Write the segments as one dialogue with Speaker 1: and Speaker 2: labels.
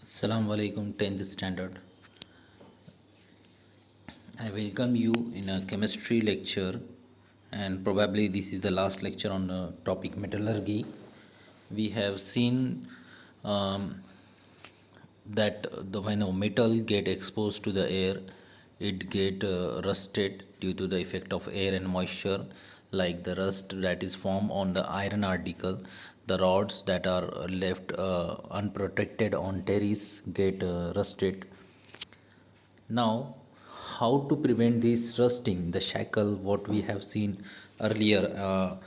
Speaker 1: Assalamu alaikum 10th standard. I welcome you in a chemistry lecture, and probably this is the last lecture on the topic metallurgy. We have seen um, that when a metal get exposed to the air, it get rusted due to the effect of air and moisture, like the rust that is formed on the iron article. The rods that are left unprotected on terrace get rusted. Now, how to prevent this rusting? The shackle, what we have seen earlier,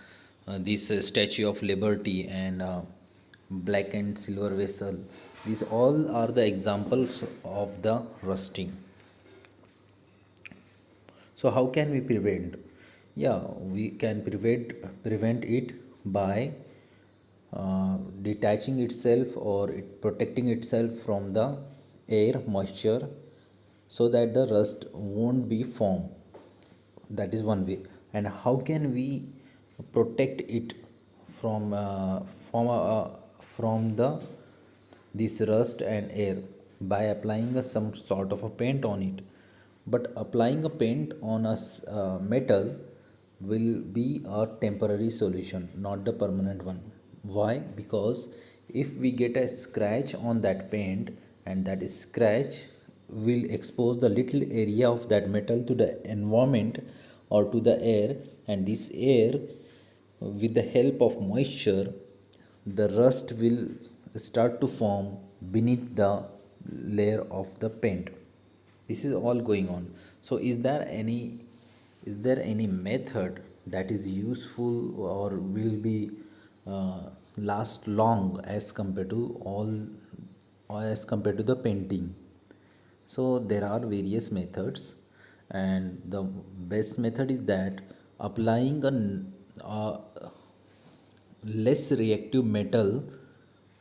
Speaker 1: this Statue of Liberty and black and silver vessel, these all are the examples of the rusting. So, how can we prevent? Yeah, we can prevent it by detaching itself or protecting itself from the air moisture so that the rust won't be formed. That is one way. And how can we protect it from from the this rust and air? By applying some sort of a paint on it. But applying a paint on a metal will be a temporary solution, not the permanent one. Why? Because if we get a scratch on that paint, and that scratch will expose the little area of that metal to the environment or to the air, and this air, with the help of moisture, the rust will start to form beneath the layer of the paint. This is all going on. So is there any method that is useful or will be uh, last long as compared to all, or as compared to the painting? So there are various methods, and the best method is that applying a less reactive metal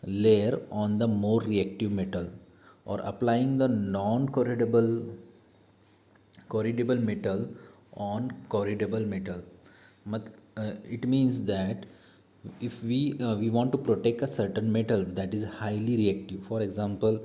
Speaker 1: layer on the more reactive metal, or applying the non corrodable metal on corrodable metal. It means that if we want to protect a certain metal that is highly reactive, for example,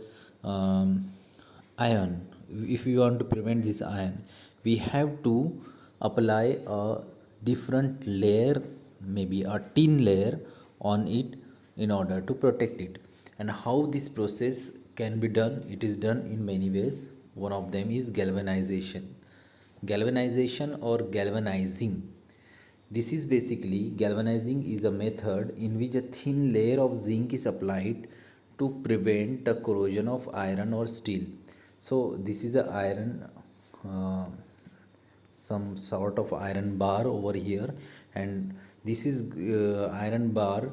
Speaker 1: iron. If we want to prevent this iron, we have to apply a different layer, maybe a tin layer on it, in order to protect it. And how this process can be done? It is done in many ways. One of them is galvanization or galvanizing. This is basically, galvanizing is a method in which a thin layer of zinc is applied to prevent the corrosion of iron or steel. So this is a iron, uh, some sort of iron bar over here, and this is iron bar.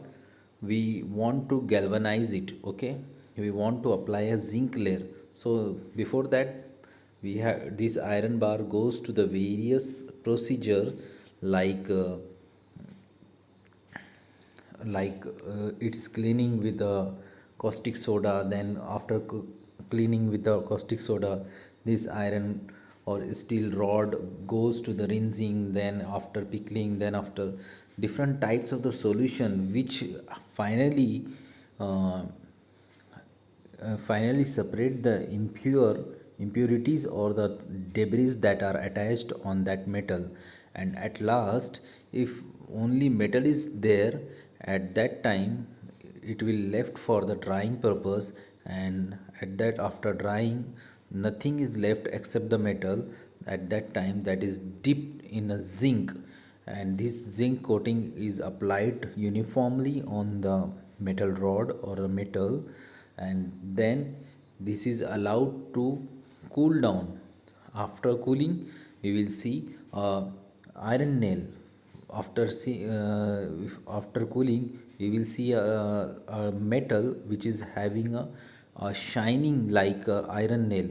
Speaker 1: We want to galvanize it. Okay, we want to apply a zinc layer. So before that, we have this iron bar goes to the various procedure, like it's cleaning with the caustic soda. Then after cleaning with the caustic soda, this iron or steel rod goes to the rinsing, then after pickling, then after different types of the solution, which finally uh, finally separate the impurities or the debris that are attached on that metal. And at last, if only metal is there, at that time it will left for the drying purpose, and at that, after drying, nothing is left except the metal. At that time, that is dipped in a zinc, and this zinc coating is applied uniformly on the metal rod or a metal, and then this is allowed to cool down. After cooling, we will see iron nail. After cooling, we will see a metal which is having a shining like a iron nail.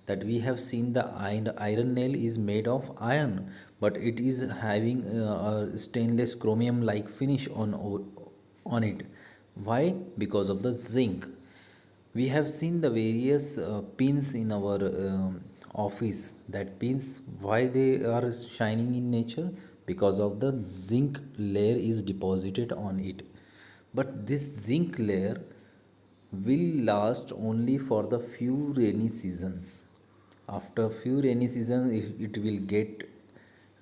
Speaker 1: That we have seen, the iron nail is made of iron, but it is having a stainless chromium like finish on it. Why? Because of the zinc. We have seen the various pins in our office. That pins, why they are shining in nature? Because of the zinc layer is deposited on it. But this zinc layer will last only for the few rainy seasons. After few rainy seasons, it will get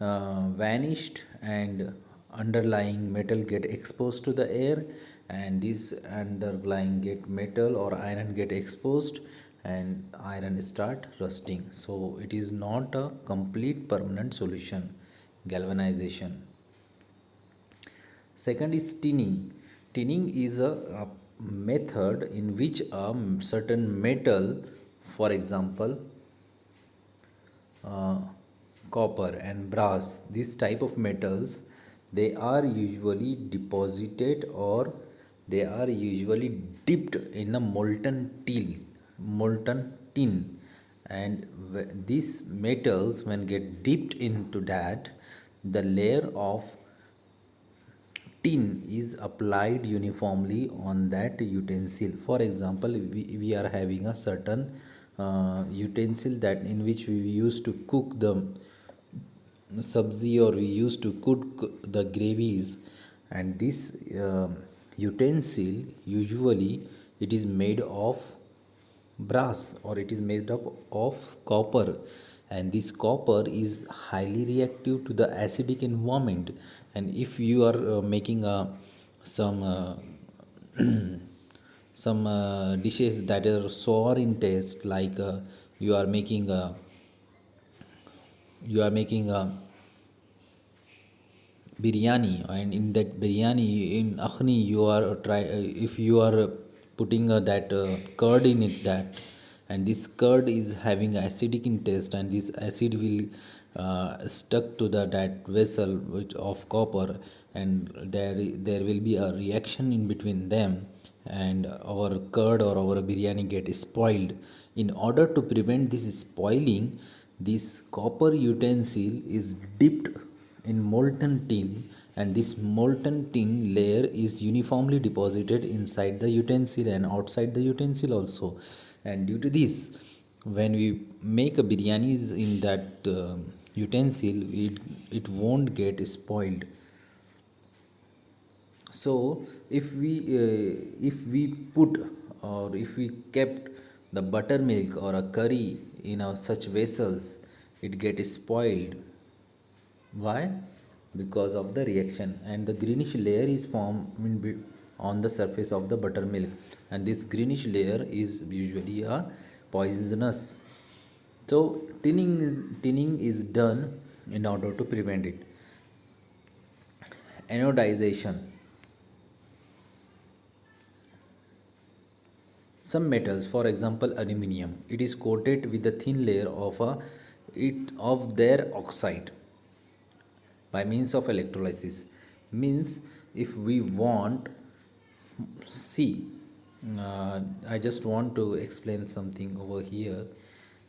Speaker 1: vanished, and underlying metal get exposed to the air, and this underlying get metal or iron get exposed, and iron start rusting. So it is not a complete permanent solution. Galvanization. Second is tinning. Tinning is a method in which a certain metal, for example, uh, copper and brass, this type of metals, they are usually deposited or they are usually dipped in a molten tin, and these metals when get dipped into that, the layer of tin is applied uniformly on that utensil. For example, we are having a certain utensil that in which we used to cook the sabzi, or we used to cook the gravies, and this utensil usually it is made of brass, or it is made up of copper, and this copper is highly reactive to the acidic environment. And if you are making some some dishes that are sour in taste, like you are making a you are making a biryani, and in that biryani in akhni you are try if you are putting that curd in it, that, and this curd is having acidic in taste, and this acid will stuck to the that vessel which of copper, and there will be a reaction in between them, and our curd or our biryani get spoiled. In order to prevent this spoiling, this copper utensil is dipped in molten tin, and this molten tin layer is uniformly deposited inside the utensil and outside the utensil also. And due to this, when we make a biryanis in that utensil, it won't get spoiled. So if we put, or if we kept the buttermilk or a curry in such vessels, it get spoiled. Why? Because of the reaction, and the greenish layer is formed on the surface of the buttermilk, and this greenish layer is usually a poisonous. So tinning is done in order to prevent it. Anodization. Some metals, for example aluminium, it is coated with a thin layer of their oxide by means of electrolysis. Means, if we want, see, I just want to explain something over here.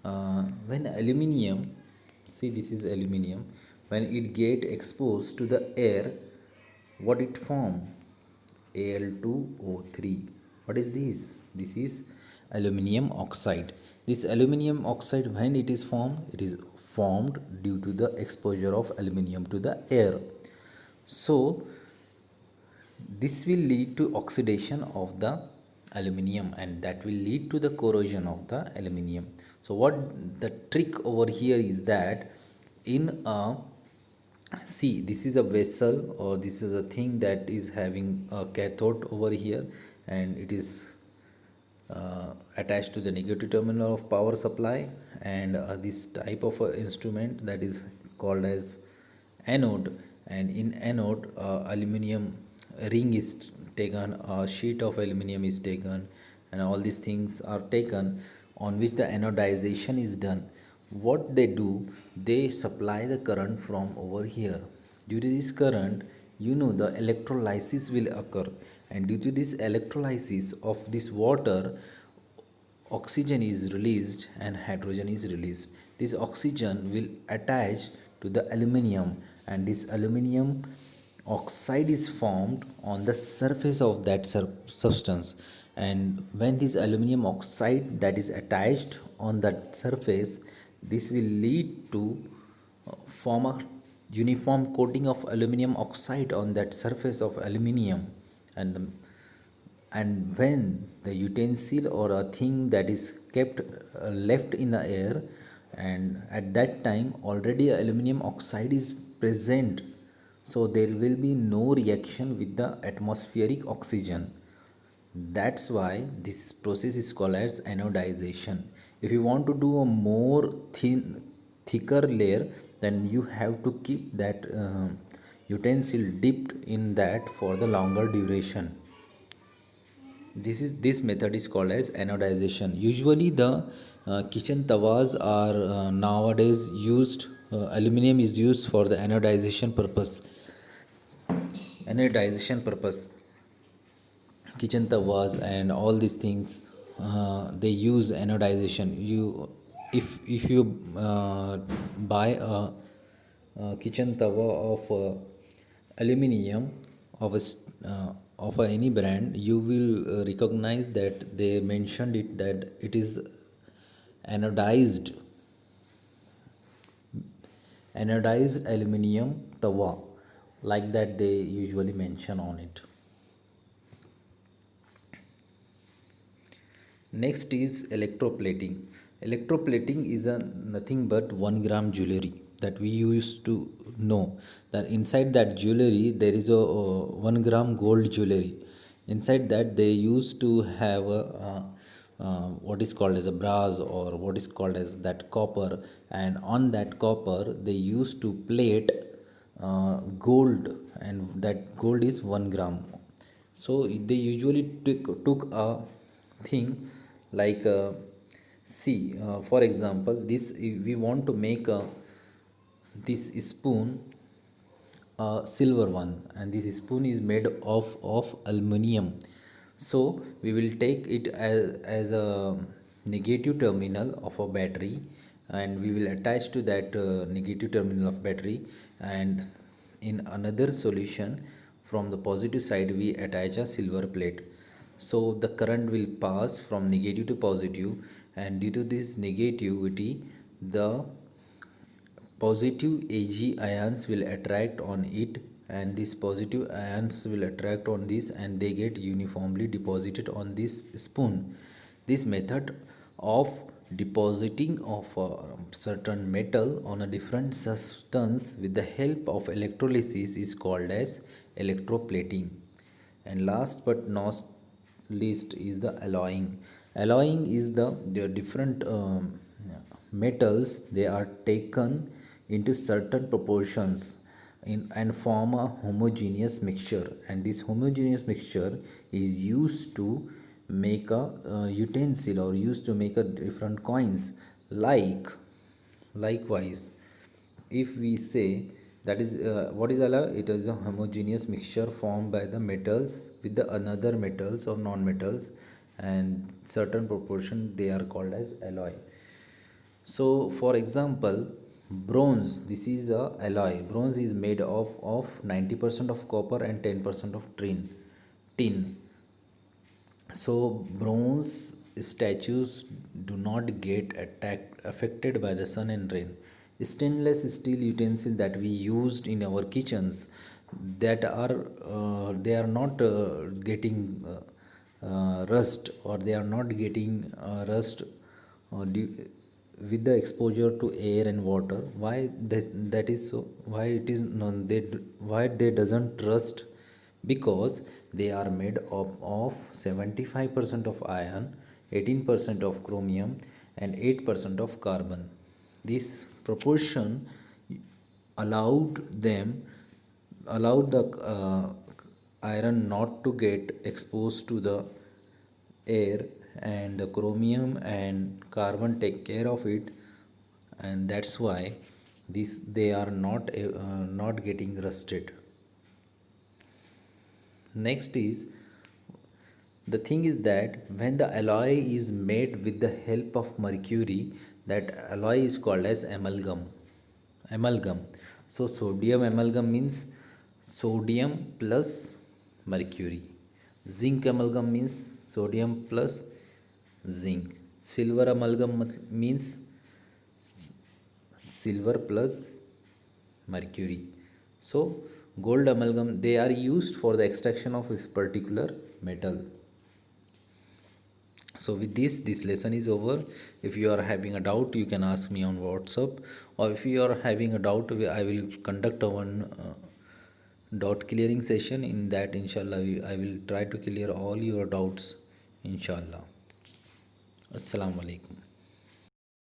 Speaker 1: When aluminium, see, this is aluminium, when it get exposed to the air, what it form? Al2O3. What is this? This is aluminium oxide. This aluminium oxide, when it is formed, it is formed due to the exposure of aluminium to the air. So this will lead to oxidation of the aluminium, and that will lead to the corrosion of the aluminium. So what the trick over here is that, in a, see, this is a vessel, or this is a thing that is having a cathode over here, and it is attached to the negative terminal of power supply, and this type of instrument that is called as anode. And in anode, aluminum ring is taken, a sheet of aluminum is taken, and all these things are taken, on which the anodization is done. What they do, they supply the current from over here. Due to this current, the electrolysis will occur, and due to this electrolysis of this water, oxygen is released and hydrogen is released. This oxygen will attach to the aluminium, and this aluminium oxide is formed on the surface of that substance. And when this aluminium oxide that is attached on that surface, this will lead to form a uniform coating of aluminum oxide on that surface of aluminium, and and when the utensil or a thing that is kept left in the air, and at that time already aluminum oxide is present, so there will be no reaction with the atmospheric oxygen. That's why this process is called as anodization. If you want to do a more thicker layer, then you have to keep that utensil dipped in that for the longer duration. This method is called as anodization. Usually the kitchen tawas are nowadays used, aluminum is used for the anodization purpose. Kitchen tawas and all these things, they use anodization. If you buy a kitchen tawa of aluminum of any brand, you will recognize that they mentioned it that it is anodized anodized aluminum tawa, like that they usually mention on it. Next is electroplating. Electroplating is a nothing but 1 gram jewelry that we used to know that inside that jewelry there is a 1 gram gold jewelry. Inside that they used to have a what is called as a brass, or what is called as that copper, and on that copper they used to plate gold, and that gold is 1 gram. So they usually took a thing like see, for example, this if we want to make this spoon a silver one, and this spoon is made of aluminum. So we will take it as a negative terminal of a battery, and we will attach to that negative terminal of battery, and in another solution from the positive side we attach a silver plate. So the current will pass from negative to positive, and due to this negativity the positive Ag ions will attract on it, and these positive ions will attract on this, and they get uniformly deposited on this spoon. This method of depositing of a certain metal on a different substance with the help of electrolysis is called as electroplating. And last but not least is the alloying. Alloying is the different metals, they are taken into certain proportions and form a homogeneous mixture, and this homogeneous mixture is used to make a utensil, or used to make a different coins. Likewise, if we say that is what is alloy, it is a homogeneous mixture formed by the metals with the another metals or non-metals, and certain proportion they are called as alloy. So for example, bronze, this is a alloy. Bronze is made of 90% of copper and 10% of tin. So bronze statues do not get affected by the sun and rain. Stainless steel utensils that we used in our kitchens, that are they are not getting rust, or they are not getting rust with the exposure to air and water. Why that is so? Why it is non they why they doesn't rust? Because they are made of 75% of iron, 18% of chromium, and 8% of carbon. This proportion allowed them allowed the iron not to get exposed to the air, and the chromium and carbon take care of it, and that's why this they are not getting rusted. Next is, the thing is that when the alloy is made with the help of mercury, that alloy is called as amalgam. So sodium amalgam means sodium plus mercury. Zinc amalgam means sodium plus zinc. Silver amalgam means silver plus mercury. So gold amalgam, they are used for the extraction of a particular metal. So with this lesson is over. If you are having a doubt, you can ask me on WhatsApp, or if you are having a doubt, I will conduct a one doubt clearing session. In that, inshallah, I will try to clear all your doubts, inshallah. Assalamu alaikum.